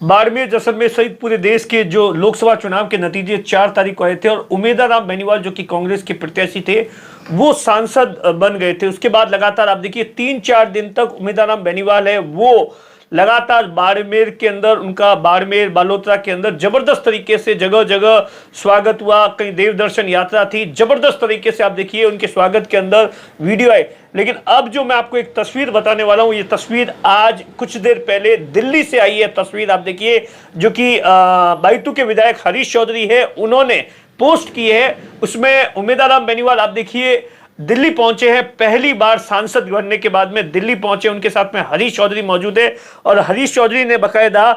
बाड़मेर जैसलमेर सहित पूरे देश के जो लोकसभा चुनाव के नतीजे 4 तारीख को आए थे और उमेदवार बेनीवाल जो कि कांग्रेस के प्रत्याशी थे वो सांसद बन गए थे। उसके बाद लगातार आप देखिए 3-4 दिन तक उमेदवार बेनीवाल है वो लगातार बाड़मेर के अंदर, उनका बाड़मेर बालोतरा के अंदर जबरदस्त तरीके से जगह जगह स्वागत हुआ। कहीं देव दर्शन यात्रा थी, जबरदस्त तरीके से आप देखिए उनके स्वागत के अंदर वीडियो आए। लेकिन अब जो मैं आपको एक तस्वीर बताने वाला हूं, ये तस्वीर आज कुछ देर पहले दिल्ली से आई है। तस्वीर आप देखिए जो कि बायतू के विधायक हरीश चौधरी है, उन्होंने पोस्ट की है। उसमें उमेदवार बेनीवाल आप देखिए दिल्ली पहुंचे हैं, पहली बार सांसद बनने के बाद में दिल्ली पहुंचे। उनके साथ में हरीश चौधरी मौजूद है और हरीश चौधरी ने बकायदा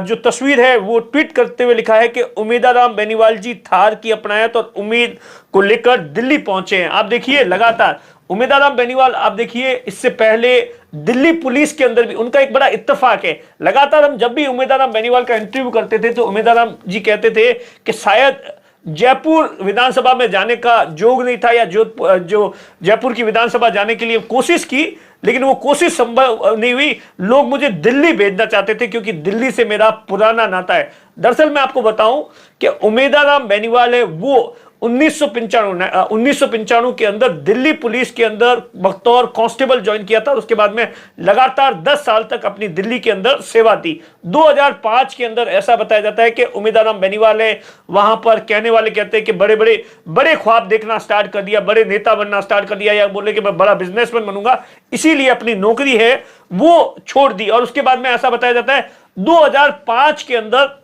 जो तस्वीर है वो ट्वीट करते हुए लिखा है कि उमेदवार बेनीवाल जी थार की अपनायत और उम्मीद को लेकर दिल्ली पहुंचे हैं। आप देखिए लगातार उमेदवार बेनीवाल, आप देखिए इससे पहले दिल्ली पुलिस के अंदर भी उनका एक बड़ा इत्तेफाक है। लगातार हम जब भी उमेदवार बेनीवाल का इंटरव्यू करते थे तो उमेदवार जी कहते थे कि शायद जयपुर विधानसभा में जाने का जोग नहीं था या जो जयपुर की विधानसभा जाने के लिए कोशिश की, लेकिन वो कोशिश संभव नहीं हुई। लोग मुझे दिल्ली भेजना चाहते थे क्योंकि दिल्ली से मेरा पुराना नाता है। दरअसल मैं आपको बताऊं कि उमेदवार बेनीवाल है वो 1995 के अंदर दिल्ली पुलिस के अंदर बतौर कांस्टेबल ज्वाइन किया था। उसके बाद में लगातार 10 साल तक अपनी दिल्ली के अंदर सेवा दी। 2005 के अंदर ऐसा बताया जाता है कि उमेदवार बेनीवाल है वहां पर, कहने वाले कहते हैं कि बड़े ख्वाब देखना स्टार्ट कर दिया, बड़े नेता बनना स्टार्ट कर दिया, या बोले कि मैं बड़ा बिजनेसमैन बनूंगा, इसीलिए अपनी नौकरी है वो छोड़ दी। और उसके बाद में ऐसा बताया जाता है 2005 के अंदर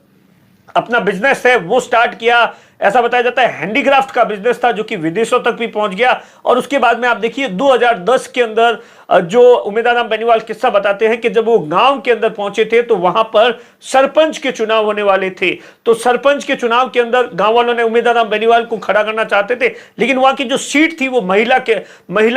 अपना बिजनेस है वो स्टार्ट किया। ऐसा बताया जाता है हैंडीक्राफ्ट का बिजनेस था जो कि विदेशों तक भी पहुंच गया। और उसके बाद में आप देखिए 2010 के अंदर जो उमेदवार बेनीवाल किस्सा बताते हैं कि जब वो गांव के अंदर पहुंचे थे तो वहां पर सरपंच के चुनाव होने वाले थे। तो सरपंच के चुनाव के अंदर गांव वालों ने उमेदवार बेनीवाल को खड़ा करना चाहते थे, लेकिन वहां की जो सीट थी वो महिला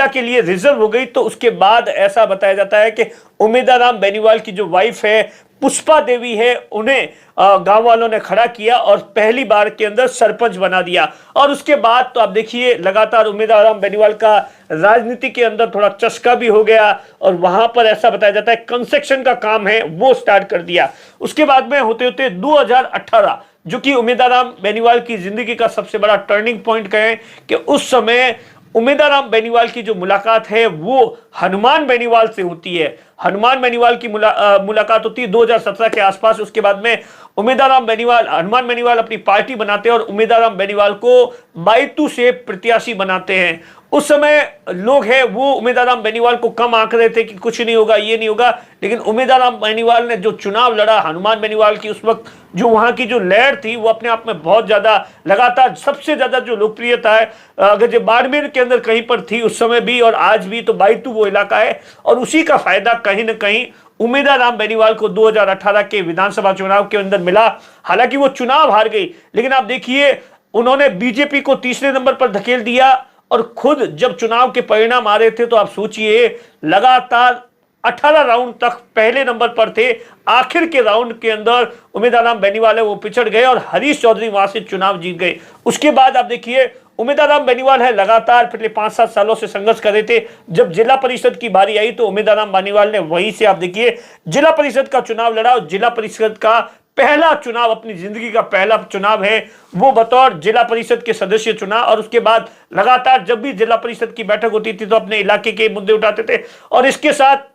के लिए रिजर्व हो गई। तो उसके बाद ऐसा बताया जाता है कि उमेदवार बेनीवाल की जो वाइफ है पुष्पा देवी है, उन्हें गांव वालों ने खड़ा किया और पहली बार के अंदर सरपंच बना दिया। और उसके बाद तो आप देखिए लगातार उमेदवार बेनीवाल का राजनीति के अंदर थोड़ा चस्का भी हो गया और वहां पर ऐसा बताया जाता है कंस्ट्रक्शन का काम है वो स्टार्ट कर दिया। उसके बाद में होते होते 2018 जो कि उमेदवार बेनीवाल की जिंदगी का सबसे बड़ा टर्निंग पॉइंट कहें कि उस समय उमेदवार बेनीवाल की जो मुलाकात है वो हनुमान बेनीवाल से होती है। हनुमान बेनीवाल की मुलाकात होती है 2017 के आसपास। उसके बाद में हनुमान बेनीवाल अपनी पार्टी बनाते हैं और उमेदवार बेनीवाल को बायतू से प्रत्याशी बनाते हैं। उस समय लोग हैं वो उमेदवार बेनीवाल को कम आंक रहे थे कि कुछ नहीं होगा, ये नहीं होगा, लेकिन उमेदवार बेनीवाल ने जो चुनाव लड़ा, हनुमान बेनीवाल की उस वक्त जो वहां की जो लहर थी वो अपने आप में बहुत ज्यादा, लगातार सबसे ज्यादा जो लोकप्रियता है अगर जो बाड़मेर के अंदर कहीं पर थी उस समय भी और आज भी, तो बायतू वो इलाका है। और उसी का फायदा कहीं ना कहीं उमेदवार बेनीवाल को 2018 के विधानसभा चुनाव के अंदर मिला। हालांकि वो चुनाव हार गई, लेकिन आप देखिए उन्होंने बीजेपी को तीसरे नंबर पर धकेल दिया और खुद जब चुनाव के परिणाम आ रहे थे तो आप सोचिए लगातार 18 राउंड तक पहले नंबर पर थे। आखिर के राउंड के अंदर उमेदवार बेनीवाल वो पिछड़ गए और हरीश चौधरी वहां से चुनाव जीत गए। उसके बाद आप देखिए उमेदवार बेनीवाल है लगातार पिछले 5-7 सालों से संघर्ष कर रहे थे। जब जिला परिषद की बारी आई तो उमेदवार बेनीवाल ने वहीं से आप देखिए जिला परिषद का चुनाव लड़ा और जिला परिषद का पहला चुनाव, अपनी जिंदगी का पहला चुनाव है वो बतौर जिला परिषद के सदस्य चुना। और उसके बाद लगातार जब भी जिला परिषद की बैठक होती थी तो अपने इलाके के मुद्दे उठाते थे और इसके साथ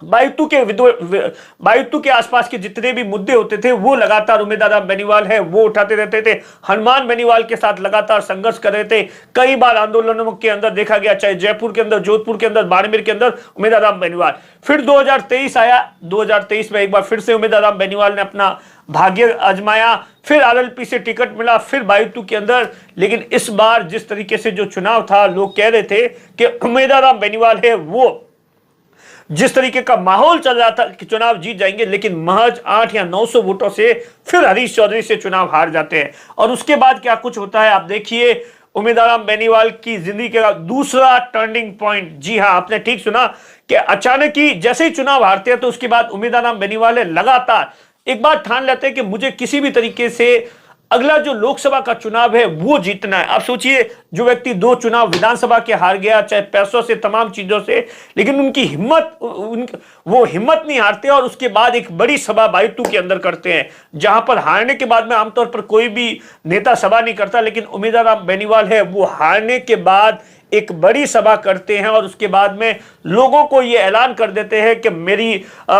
बायतू के आसपास के जितने भी मुद्दे होते थे वो लगातार उमेदवार बेनीवाल है वो उठाते रहते थे। हनुमान बेनीवाल के साथ लगातार संघर्ष कर रहे थे। कई बार आंदोलनों के अंदर देखा गया, चाहे जयपुर के अंदर, जोधपुर के अंदर, बाड़मेर के अंदर उमेदवार बेनीवाल। फिर 2023 आया, 2023 में एक बार फिर से उमेदवार बेनीवाल ने अपना भाग्य आजमाया, फिर आरएलपी से टिकट मिला, फिर बायतू के अंदर। लेकिन इस बार जिस तरीके से जो चुनाव था, लोग कह रहे थे कि उमेदवार बेनीवाल है वो जिस तरीके का माहौल चल रहा था कि चुनाव जीत जाएंगे, लेकिन महज 8 या 900 वोटों से फिर हरीश चौधरी से चुनाव हार जाते हैं। और उसके बाद क्या कुछ होता है आप देखिए। उमेदवार बेनीवाल की जिंदगी का दूसरा टर्निंग पॉइंट, जी हां आपने ठीक सुना, कि अचानक ही जैसे ही चुनाव हारते हैं तो उसके बाद उमेदवार बेनीवाल लगातार एक बात ठान लेते हैं कि मुझे किसी भी तरीके से अगला जो लोकसभा का चुनाव है वो जीतना है। आप सोचिए, जो व्यक्ति 2 चुनाव विधानसभा के हार गया, चाहे पैसों से, तमाम चीजों से, लेकिन उनकी हिम्मत, वो हिम्मत नहीं हारते और उसके बाद एक बड़ी सभा बायतू के अंदर करते हैं, जहां पर हारने के बाद में आमतौर पर कोई भी नेता सभा नहीं करता, लेकिन उम्मीदवार बेनीवाल है वो हारने के बाद एक बड़ी सभा करते हैं और उसके बाद में लोगों को यह ऐलान कर देते हैं कि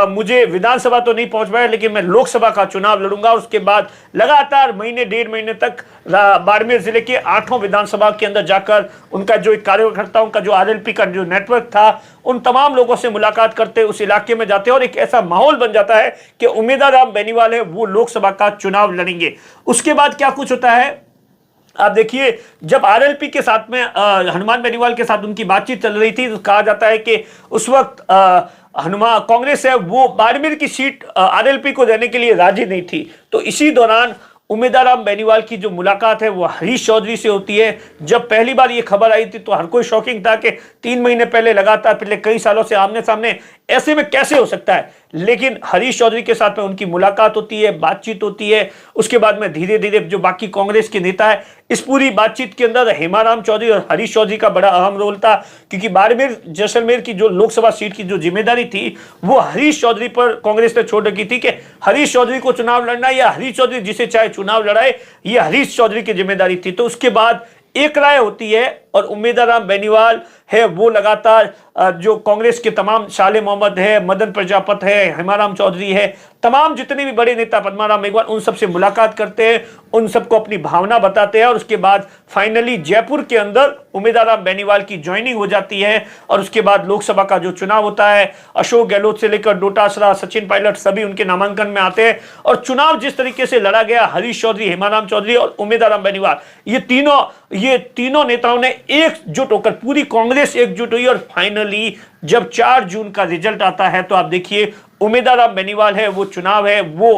मुझे विधानसभा तो नहीं पहुंच पाया, लेकिन मैं लोकसभा का चुनाव लड़ूंगा। उसके बाद लगातार महीने, 1.5 महीने तक बाड़मेर जिले के 8 विधानसभा के अंदर जाकर उनका जो कार्यकर्ताओं का जो आरएलपी का जो नेटवर्क था, उन तमाम लोगों से मुलाकात करते, उस इलाके में जाते और एक ऐसा माहौल बन जाता है कि उम्मीदवार बेनीवाल है वो लोकसभा का चुनाव लड़ेंगे। उसके बाद क्या कुछ होता है, आप देखिए, जब आरएलपी के साथ में हनुमान बेनीवाल के साथ उनकी बातचीत चल रही थी, तो कहा जाता है कि उस वक्त हनुमान कांग्रेस है वो बाड़मेर की सीट आरएलपी को देने के लिए राजी नहीं थी। तो इसी दौरान उम्मीदवार बेनीवाल की जो मुलाकात है वो हरीश चौधरी से होती है। जब पहली बार ये खबर आई थी तो हर कोई शॉकिंग था कि 3 महीने पहले लगातार पिछले कई सालों से आमने सामने, ऐसे में कैसे हो सकता है। लेकिन हरीश चौधरी के साथ में उनकी मुलाकात होती है, बातचीत होती है। उसके बाद में धीरे धीरे जो बाकी कांग्रेस के नेता है, इस पूरी बातचीत के अंदर हेमाराम चौधरी और हरीश चौधरी का बड़ा अहम रोल था, क्योंकि बाड़मेर जैसलमेर की जो लोकसभा सीट की जो जिम्मेदारी थी वो हरीश चौधरी पर कांग्रेस ने छोड़ रखी थी कि हरीश चौधरी को चुनाव लड़ना या हरीश चौधरी जिसे चाहे चुनाव लड़ाए, ये हरीश चौधरी की जिम्मेदारी थी। तो उसके बाद एक राय होती है और उम्मीदवार बेनीवाल है वो लगातार जो कांग्रेस के तमाम, शाले मोहम्मद है, मदन प्रजापत है, हेमाराम चौधरी है, तमाम जितने भी बड़े नेता, पद्माराम मेघवाल, उन सबसे मुलाकात करते हैं, उन सबको अपनी भावना बताते हैं और उसके बाद फाइनली जयपुर के अंदर उम्मीदवार बेनीवाल की ज्वाइनिंग हो जाती है। और उसके बाद लोकसभा का जो चुनाव होता है, अशोक गहलोत से लेकर डोटासरा, सचिन पायलट सभी उनके नामांकन में आते हैं और चुनाव जिस तरीके से लड़ा गया, हरीश चौधरी, हेमाराम चौधरी और उम्मीदवार बेनीवाल, ये तीनों नेताओं ने एकजुट होकर, पूरी कांग्रेस एकजुट हुई और फाइनली जब 4 जून का रिजल्ट आता है तो आप देखिए उम्मीदवार बेनीवाल है वो चुनाव है वो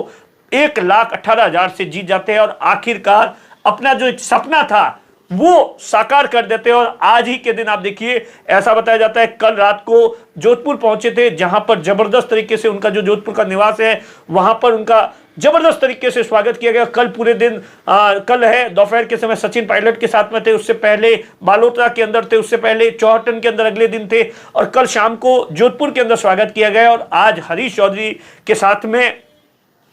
1,18,000 से जीत जाते हैं और आखिरकार अपना जो एक सपना था वो साकार कर देते हैं। और आज ही के दिन आप देखिए, ऐसा बताया जाता है कल रात को जोधपुर पहुंचे थे, जहां पर जबरदस्त तरीके से उनका जो जोधपुर का निवास है वहां पर उनका जबरदस्त तरीके से स्वागत किया गया। कल पूरे दिन कल है दोपहर के समय सचिन पायलट के साथ में थे, उससे पहले बालोतरा के अंदर थे, उससे पहले चौहटन के अंदर अगले दिन थे और कल शाम को जोधपुर के अंदर स्वागत किया गया। और आज हरीश चौधरी के साथ में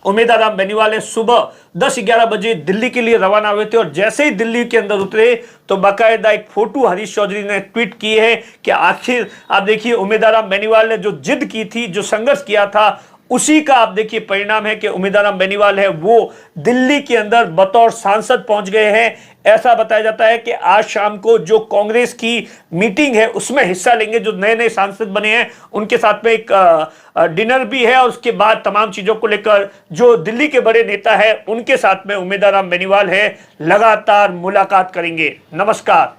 उम्मीदवार बेनीवाल सुबह 10-11 बजे दिल्ली के लिए रवाना हुए थे और जैसे ही दिल्ली के अंदर उतरे तो बाकायदा एक फोटो हरीश चौधरी ने ट्वीट की है कि आखिर आप देखिए उम्मीदवार बेनीवाल ने जो जिद की थी, जो संघर्ष किया था, उसी का आप देखिए परिणाम है कि उम्मीदवार बेनीवाल है वो दिल्ली के अंदर बतौर सांसद पहुंच गए हैं। ऐसा बताया जाता है कि आज शाम को जो कांग्रेस की मीटिंग है उसमें हिस्सा लेंगे, जो नए नए सांसद बने हैं उनके साथ में एक डिनर भी है और उसके बाद तमाम चीजों को लेकर जो दिल्ली के बड़े नेता है उनके साथ में उम्मीदवार बेनीवाल है लगातार मुलाकात करेंगे। नमस्कार।